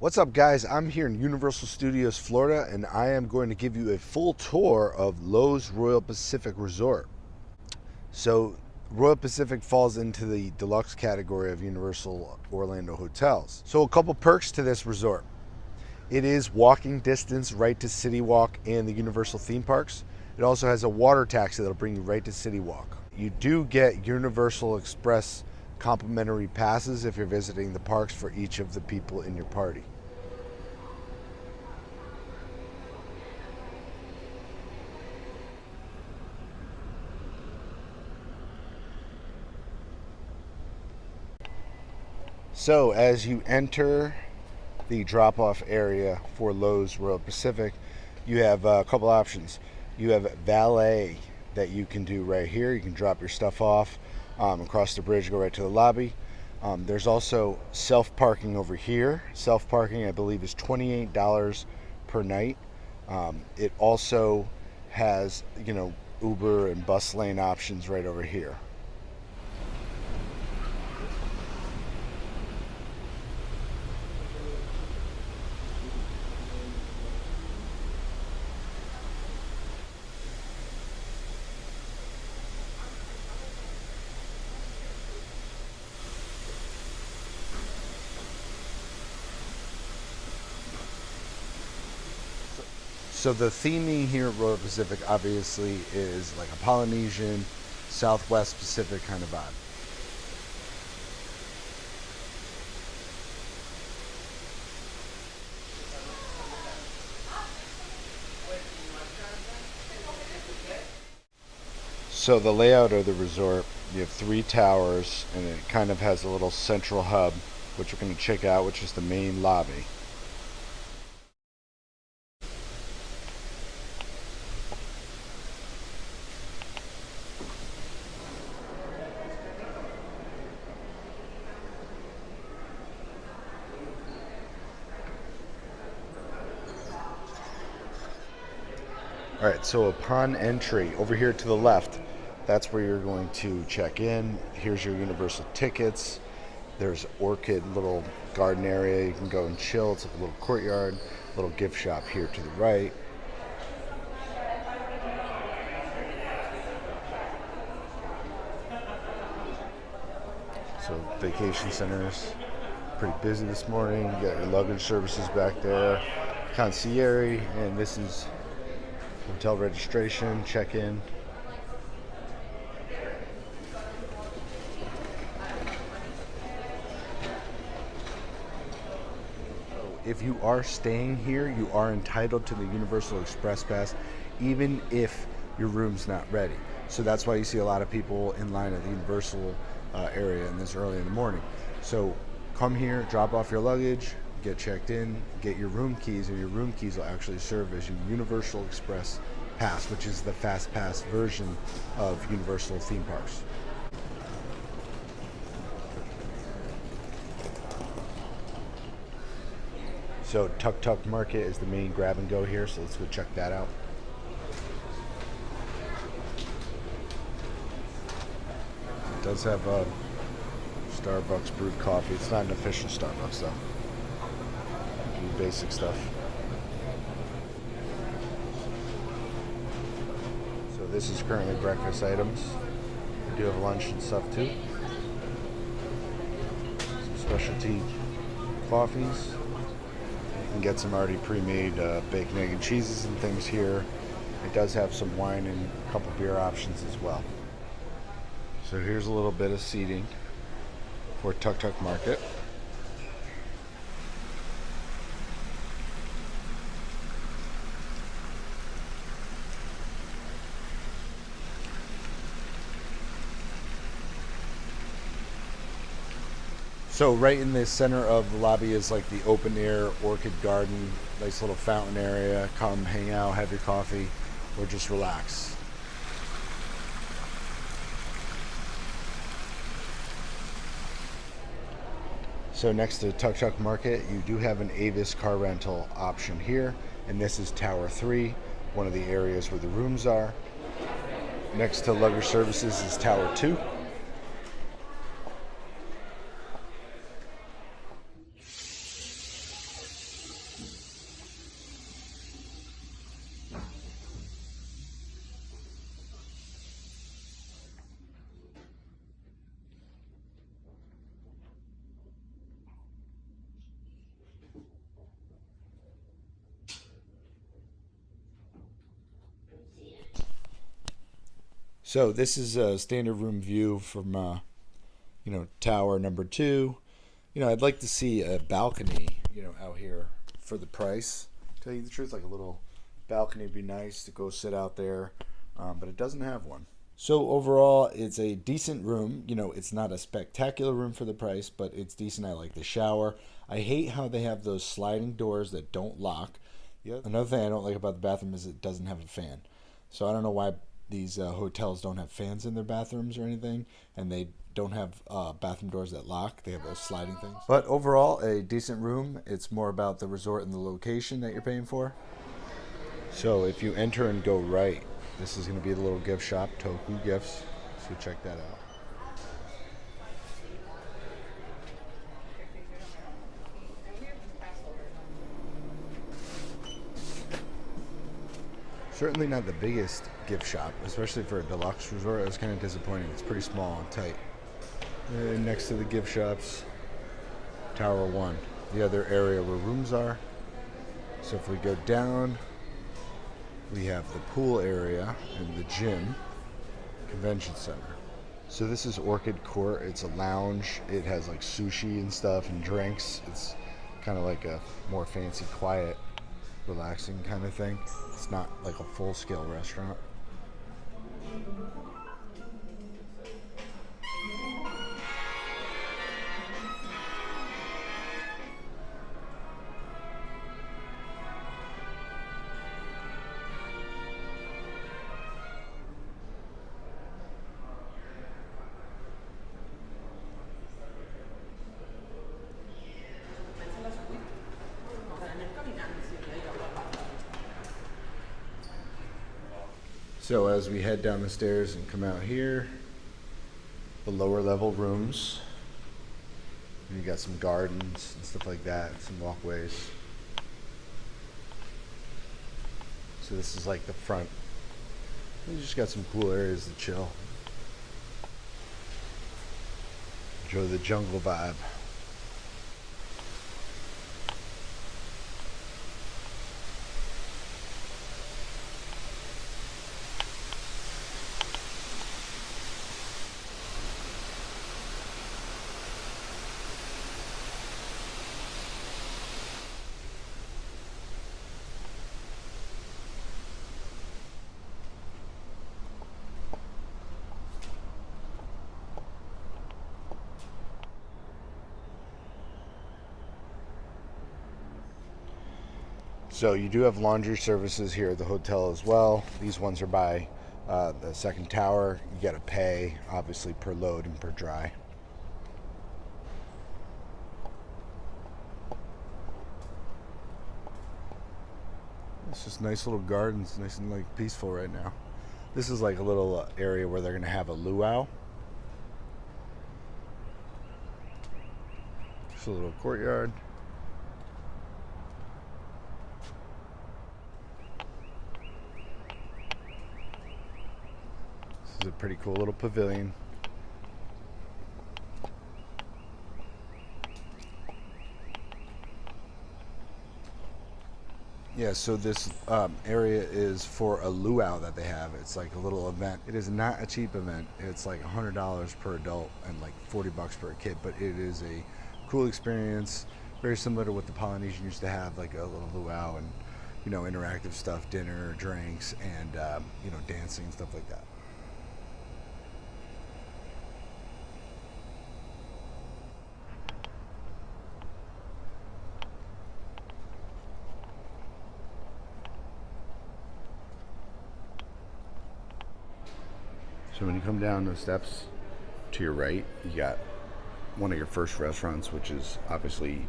What's up, guys? I'm here in Universal Studios, Florida, and I am going to give you a full tour of Loews Royal Pacific Resort. So, Royal Pacific falls into the deluxe category of Universal Orlando hotels. So, a couple perks to this resort. It is walking distance right to City Walk and the Universal theme parks. It also has a water taxi that'll bring you right to City Walk. You do get Universal Express complimentary passes if you're visiting the parks for each of the people in your party. So as you enter the drop-off area for Loews Royal Pacific, you have a couple options. You have valet that you can do right here. You can drop your stuff off across the bridge, go right to the lobby. There's also self-parking over here. Self-parking, I believe, is $28 per night. It also has, Uber and bus lane options right over here. So the theming here at Royal Pacific obviously is like a Polynesian, Southwest Pacific kind of vibe. So the layout of the resort, you have three towers, and it kind of has a little central hub, which we're going to check out, which is the main lobby. All right, so upon entry, over here to the left, that's where you're going to check in. Here's your Universal tickets. There's orchid little garden area. You can go and chill. It's like a little courtyard, little gift shop here to the right. So vacation centers, pretty busy this morning. You got your luggage services back there, concierge, and this is hotel registration, check-in. If you are staying here, you are entitled to the Universal Express Pass, even if your room's not ready. So that's why you see a lot of people in line at the Universal area in this early in the morning. So come here, drop off your luggage, get checked in, get your room keys, and your room keys will actually serve as your Universal Express Pass, which is the Fast Pass version of Universal theme parks. So Tuk Tuk Market is the main grab and go here, so let's go check that out. It does have a Starbucks brewed coffee. It's not an official Starbucks though. Basic stuff. So this is currently breakfast items. We do have lunch and stuff too. Some specialty coffees. You can get some already pre-made bacon, egg, and cheeses and things here. It does have some wine and a couple beer options as well. So here's a little bit of seating for Tuk Tuk Market. So right in the center of the lobby is like the open air orchid garden, nice little fountain area. Come hang out, have your coffee, or just relax. So next to Tuk Tuk Market, you do have an Avis car rental option here, and this is Tower 3, one of the areas where the rooms are. Next to luggage services is Tower 2. So this is a standard room view from tower number 2. I'd like to see a balcony, out here for the price. Tell you the truth, like a little balcony would be nice to go sit out there, but it doesn't have one. So overall, it's a decent room. It's not a spectacular room for the price, but it's decent. I like the shower. I hate how they have those sliding doors that don't lock. Another thing I don't like about the bathroom is it doesn't have a fan. So I don't know why these hotels don't have fans in their bathrooms or anything, and they don't have bathroom doors that lock. They have those sliding things. But overall, a decent room. It's more about the resort and the location that you're paying for. So if you enter and go right, this is going to be the little gift shop, Toku Gifts. So check that out. Certainly not the biggest gift shop, especially for a deluxe resort. It was kind of disappointing. It's pretty small and tight. And next to the gift shops, Tower 1, the other area where rooms are. So if we go down, we have the pool area and the gym, convention center. So this is Orchid Court. It's a lounge. It has like sushi and stuff and drinks. It's kind of like a more fancy, quiet, relaxing kind of thing. It's not like a full-scale restaurant. So as we head down the stairs and come out here, the lower level rooms, and you got some gardens and stuff like that, some walkways. So this is like the front. You just got some cool areas to chill. Enjoy the jungle vibe. So you do have laundry services here at the hotel as well. These ones are by the second tower. You got to pay, obviously, per load and per dry. It's just nice little gardens, nice and like peaceful right now. This is like a little area where they're going to have a luau. Just a little courtyard. This is a pretty cool little pavilion. Yeah, so this area is for a luau that they have. It's like a little event. It is not a cheap event. It's like $100 per adult and like $40 per kid, but it is a cool experience, very similar to what the Polynesian used to have, like a little luau and, interactive stuff, dinner, drinks, and, dancing and stuff like that. So when you come down the steps to your right, you got one of your first restaurants, which is obviously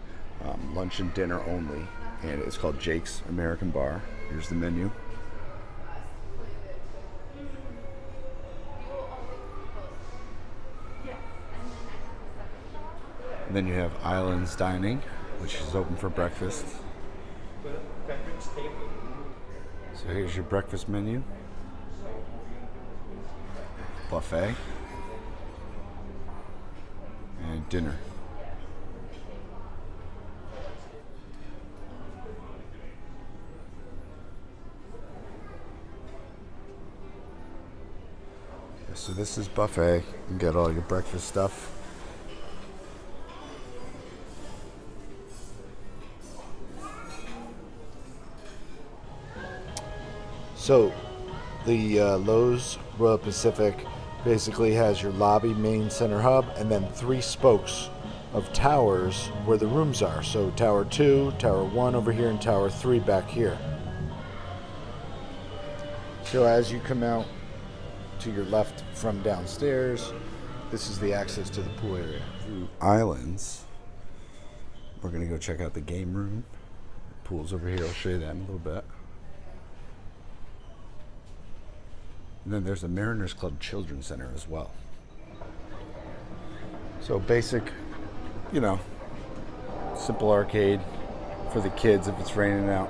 lunch and dinner only, and it's called Jake's American Bar. Here's the menu. And then you have Islands Dining, which is open for breakfast. So here's your breakfast menu. Buffet and dinner. So this is buffet. You can get all your breakfast stuff. So the Loews Royal Pacific basically has your lobby, main, center hub, and then 3 spokes of towers where the rooms are. So Tower 2, Tower 1 over here, and Tower 3 back here. So as you come out to your left from downstairs, this is the access to the pool area. Through islands, we're going to go check out the game room. The pool's over here. I'll show you that in a little bit. And then there's the Mariners Club Children's Center as well. So basic, you know, simple arcade for the kids if it's raining out.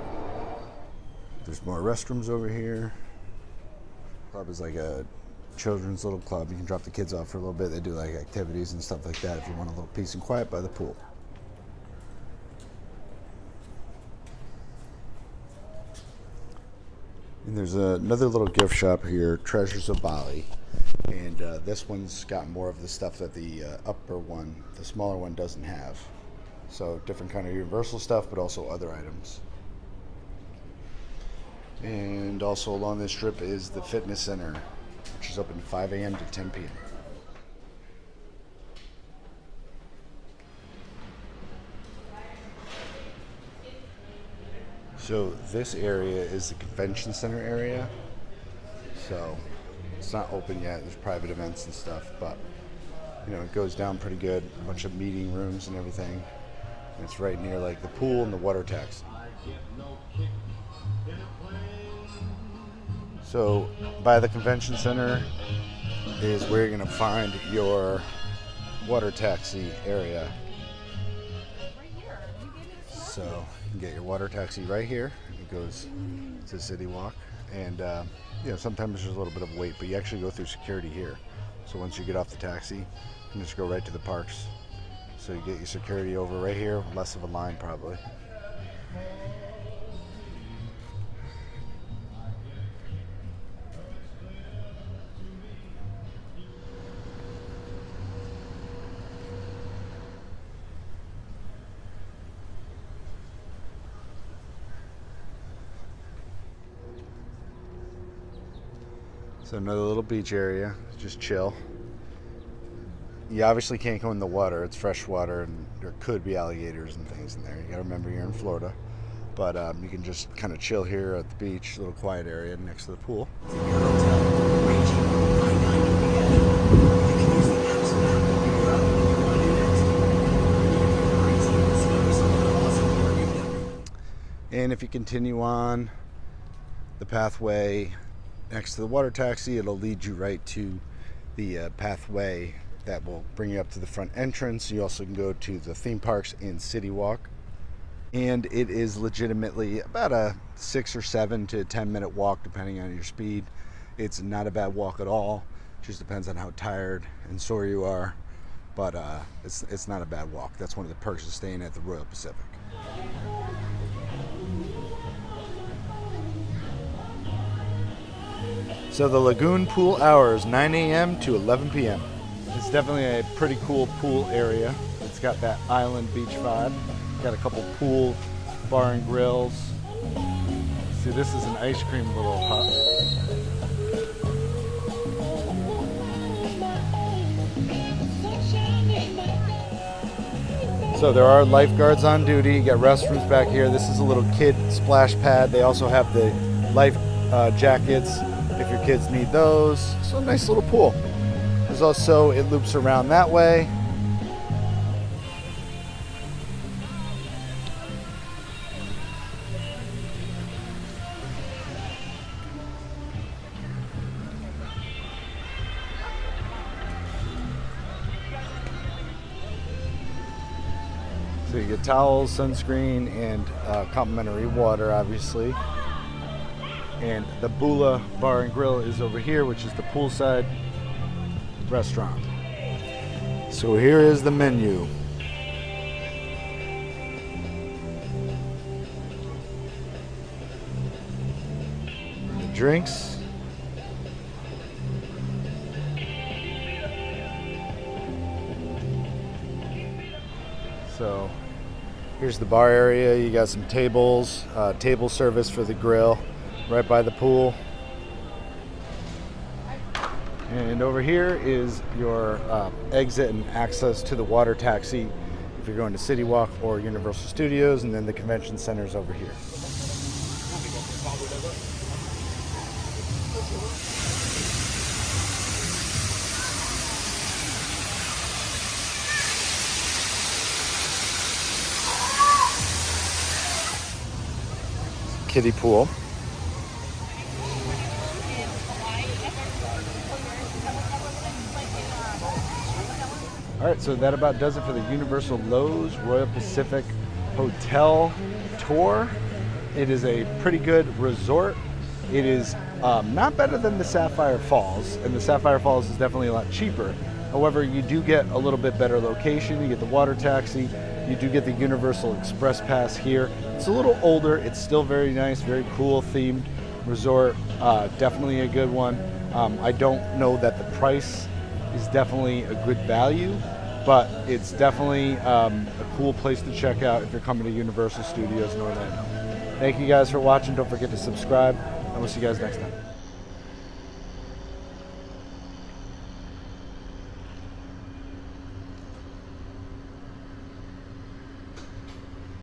There's more restrooms over here. Club is like a children's little club. You can drop the kids off for a little bit. They do like activities and stuff like that if you want a little peace and quiet by the pool. And there's another little gift shop here, Treasures of Bali. And this one's got more of the stuff that the upper one, the smaller one, doesn't have. So different kind of Universal stuff, but also other items. And also along this strip is the fitness center, which is open 5 a.m. to 10 p.m. So this area is the convention center area. So it's not open yet. There's private events and stuff, but you know, it goes down pretty good. A bunch of meeting rooms and everything. And it's right near like the pool and the water taxi. So by the convention center is where you're going to find your water taxi area. So you can get your water taxi right here. It goes to City Walk. And you know, sometimes there's a little bit of wait, but you actually go through security here. So once you get off the taxi, you can just go right to the parks. So you get your security over right here, less of a line probably. So another little beach area, just chill. You obviously can't go in the water, it's fresh water and there could be alligators and things in there. You gotta remember you're in Florida. But you can just kind of chill here at the beach, a little quiet area next to the pool. And if you continue on the pathway next to the water taxi, it'll lead you right to the pathway that will bring you up to the front entrance. You also can go to the theme parks and City Walk. And it is legitimately about a 6 or 7 to 10 minute walk depending on your speed. It's not a bad walk at all. Just depends on how tired and sore you are. But it's not a bad walk. That's one of the perks of staying at the Royal Pacific. So the lagoon pool hours, 9 a.m. to 11 p.m. It's definitely a pretty cool pool area. It's got that island beach vibe. Got a couple pool bar and grills. See, this is an ice cream little hut. So there are lifeguards on duty. You got restrooms back here. This is a little kid splash pad. They also have the life jackets if your kids need those. So a nice little pool. There's also, it loops around that way. So you get towels, sunscreen, and complimentary water, obviously. And the Bula Bar and Grill is over here, which is the poolside restaurant. So here is the menu. The drinks. Here's the bar area. You got some tables, table service for the grill right by the pool. And over here is your exit and access to the water taxi if you're going to City Walk or Universal Studios, and then the convention center is over here. Kiddie pool. All right, so that about does it for the Universal Loews Royal Pacific Hotel tour. It is a pretty good resort. It is not better than the Sapphire Falls, and the Sapphire Falls is definitely a lot cheaper. However, you do get a little bit better location. You get the water taxi. You do get the Universal Express Pass here. It's a little older. It's still very nice, very cool themed resort. Definitely a good one. I don't know that the price is definitely a good value, but it's definitely a cool place to check out if you're coming to Universal Studios in Orlando. Thank you guys for watching. Don't forget to subscribe, and we'll see you guys next time.